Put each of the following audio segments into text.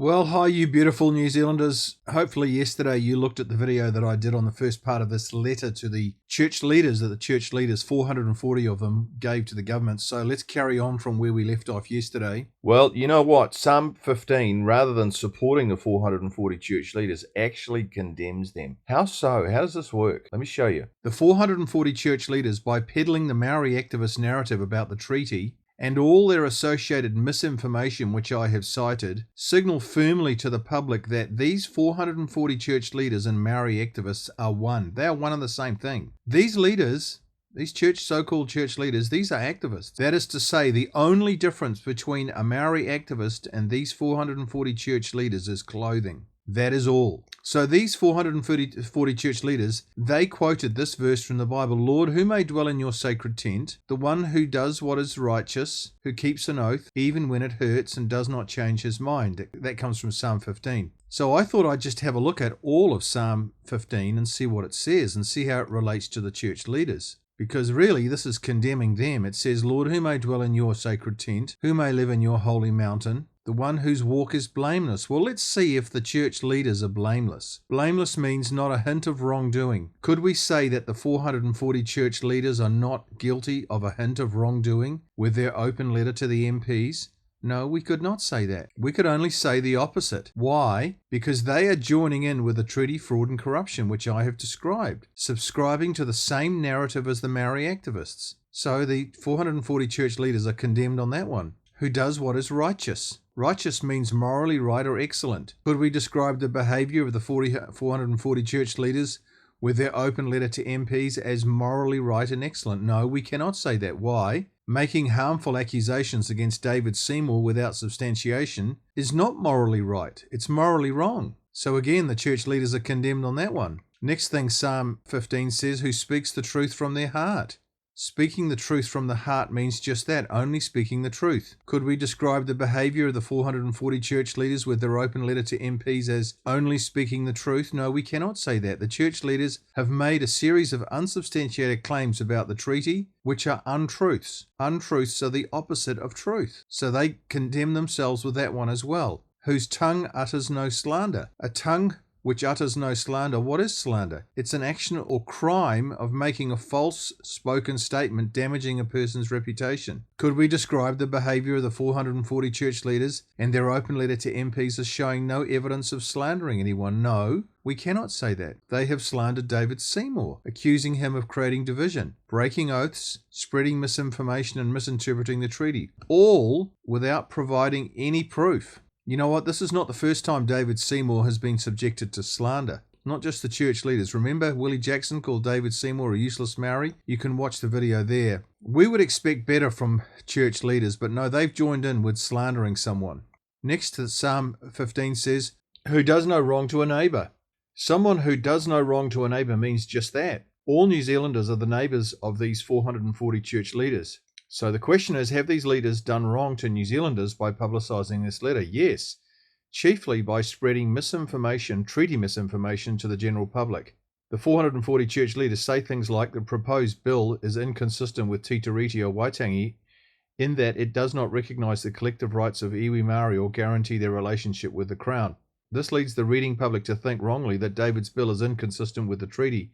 Well, hi, you beautiful New Zealanders. Hopefully yesterday you looked at the video that I did on the first part of this letter to the church leaders, 440 of them, gave to the government. So let's carry on from where we left off yesterday. Well, you know what? Psalm 15, rather than supporting the 440 church leaders, actually condemns them. How so? How does this work? Let me show you. The 440 church leaders, by peddling the Maori activist narrative about the treaty, and all their associated misinformation which I have cited, signal firmly to the public that these 440 church leaders and Maori activists are one. They are one and the same thing. These leaders, these so-called church leaders, these are activists. That is to say, the only difference between a Maori activist and these 440 church leaders is clothing. That is all. So these 440 church leaders, they quoted this verse from the Bible: Lord, who may dwell in your sacred tent, the one who does what is righteous, who keeps an oath, even when it hurts, and does not change his mind. That comes from Psalm 15. So I thought I'd just have a look at all of Psalm 15 and see what it says and see how it relates to the church leaders. Because really, this is condemning them. It says, Lord, who may dwell in your sacred tent, who may live in your holy mountain, the one whose walk is blameless. Well, let's see if the church leaders are blameless. Blameless means not a hint of wrongdoing. Could we say that the 440 church leaders are not guilty of a hint of wrongdoing with their open letter to the MPs? No, we could not say that. We could only say the opposite. Why? Because they are joining in with the treaty fraud and corruption which I have described, subscribing to the same narrative as the Maori activists. So the 440 church leaders are condemned on that one. Who does what is righteous. Righteous means morally right or excellent. Could we describe the behavior of the 440 church leaders with their open letter to MPs as morally right and excellent? No, we cannot say that. Why? Making harmful accusations against David Seymour without substantiation is not morally right. It's morally wrong. So again, the church leaders are condemned on that one. Next thing Psalm 15 says, who speaks the truth from their heart. Speaking the truth from the heart means just that, only speaking the truth. Could we describe the behavior of the 440 church leaders with their open letter to MPs as only speaking the truth? No, we cannot say that. The church leaders have made a series of unsubstantiated claims about the treaty, which are untruths. Untruths are the opposite of truth. So they condemn themselves with that one as well. Whose tongue utters no slander. A tongue which utters no slander. What is slander? It's an action or crime of making a false spoken statement damaging a person's reputation. Could we describe the behavior of the 440 church leaders and their open letter to MPs as showing no evidence of slandering anyone? No, we cannot say that. They have slandered David Seymour, accusing him of creating division, breaking oaths, spreading misinformation and misinterpreting the treaty, all without providing any proof. You know what? This is not the first time David Seymour has been subjected to slander. Not just the church leaders. Remember Willie Jackson called David Seymour a useless Maori? You can watch the video there. We would expect better from church leaders, but no, they've joined in with slandering someone. Next to Psalm 15 says, who does no wrong to a neighbour. Someone who does no wrong to a neighbour means just that. All New Zealanders are the neighbours of these 440 church leaders. So the question is, have these leaders done wrong to New Zealanders by publicising this letter? Yes, chiefly by spreading misinformation, treaty misinformation to the general public. The 440 church leaders say things like the proposed bill is inconsistent with Te Tiriti o Waitangi in that it does not recognise the collective rights of iwi Maori or guarantee their relationship with the Crown. This leads the reading public to think wrongly that David's bill is inconsistent with the treaty,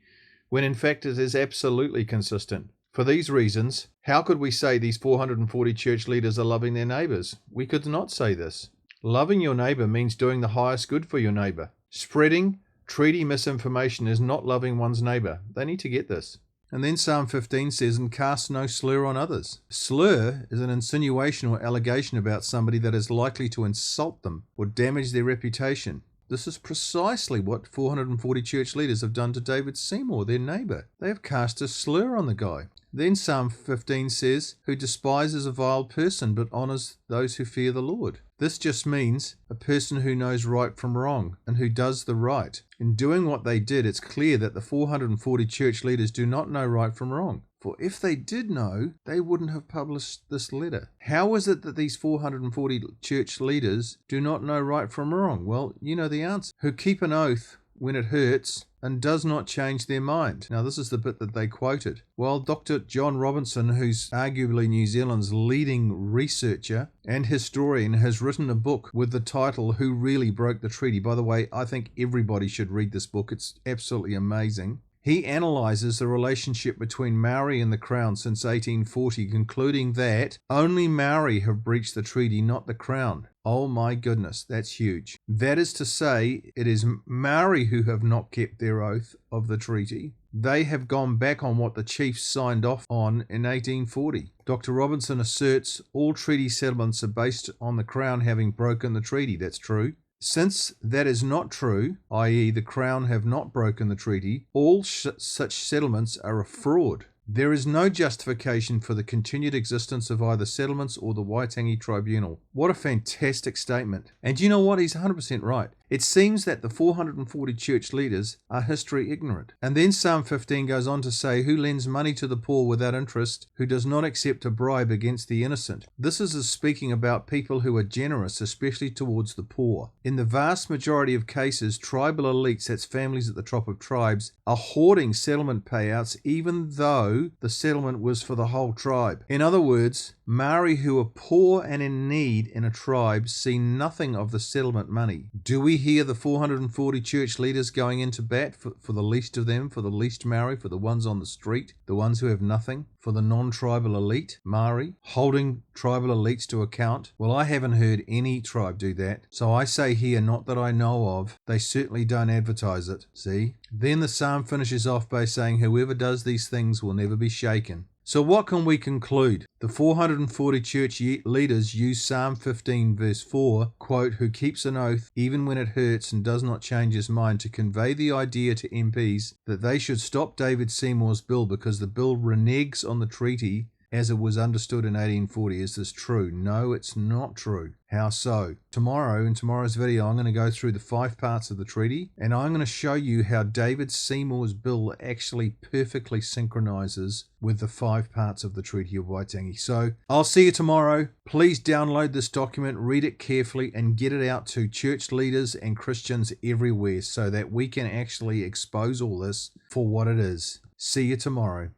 when in fact it is absolutely consistent. For these reasons, how could we say these 440 church leaders are loving their neighbours? We could not say this. Loving your neighbour means doing the highest good for your neighbour. Spreading treaty misinformation is not loving one's neighbour. They need to get this. And then Psalm 15 says, and cast no slur on others. Slur is an insinuation or allegation about somebody that is likely to insult them or damage their reputation. This is precisely what 440 church leaders have done to David Seymour, their neighbour. They have cast a slur on the guy. Then Psalm 15 says, who despises a vile person but honours those who fear the Lord. This just means a person who knows right from wrong and who does the right. In doing what they did, it's clear that the 440 church leaders do not know right from wrong. For if they did know, they wouldn't have published this letter. How is it that these 440 church leaders do not know right from wrong? Well, you know the answer. Who keep an oath when it hurts and does not change their mind. Now, this is the bit that they quoted. Well, Dr. John Robinson, who's arguably New Zealand's leading researcher and historian, has written a book with the title Who Really Broke the Treaty. By the way, I think everybody should read this book. It's absolutely amazing. He analyzes the relationship between Maori and the Crown since 1840, concluding that only Maori have breached the treaty, not the Crown. Oh my goodness, that's huge. That is to say, it is Maori who have not kept their oath of the treaty. They have gone back on what the chiefs signed off on in 1840. Dr. Robinson asserts all treaty settlements are based on the Crown having broken the treaty. That's true. Since that is not true, i.e. the Crown have not broken the treaty, all such settlements are a fraud. There is no justification for the continued existence of either settlements or the Waitangi Tribunal. What a fantastic statement. And you know what? He's 100% right. It seems that the 440 church leaders are history ignorant. And then Psalm 15 goes on to say, who lends money to the poor without interest, who does not accept a bribe against the innocent. This is speaking about people who are generous, especially towards the poor. In the vast majority of cases, tribal elites, that's families at the top of tribes, are hoarding settlement payouts even though the settlement was for the whole tribe. In other words, Maori who are poor and in need in a tribe see nothing of the settlement money. Do we hear the 440 church leaders going into bat for the least of them, for the least Maori, for the ones on the street, the ones who have nothing, for the non-tribal elite, Maori, holding tribal elites to account? Well, I haven't heard any tribe do that. So I say here, not that I know of, they certainly don't advertise it. See? Then the psalm finishes off by saying, whoever does these things will never be shaken. So what can we conclude? The 440 church leaders use Psalm 15 verse 4, quote, who keeps an oath even when it hurts and does not change his mind, to convey the idea to MPs that they should stop David Seymour's bill because the bill reneges on the treaty as it was understood in 1840. Is this true? No, it's not true. How so? Tomorrow, in tomorrow's video, I'm going to go through the 5 parts of the treaty, and I'm going to show you how David Seymour's bill actually perfectly synchronizes with the 5 parts of the Treaty of Waitangi. So I'll see you tomorrow. Please download this document, read it carefully, and get it out to church leaders and Christians everywhere so that we can actually expose all this for what it is. See you tomorrow.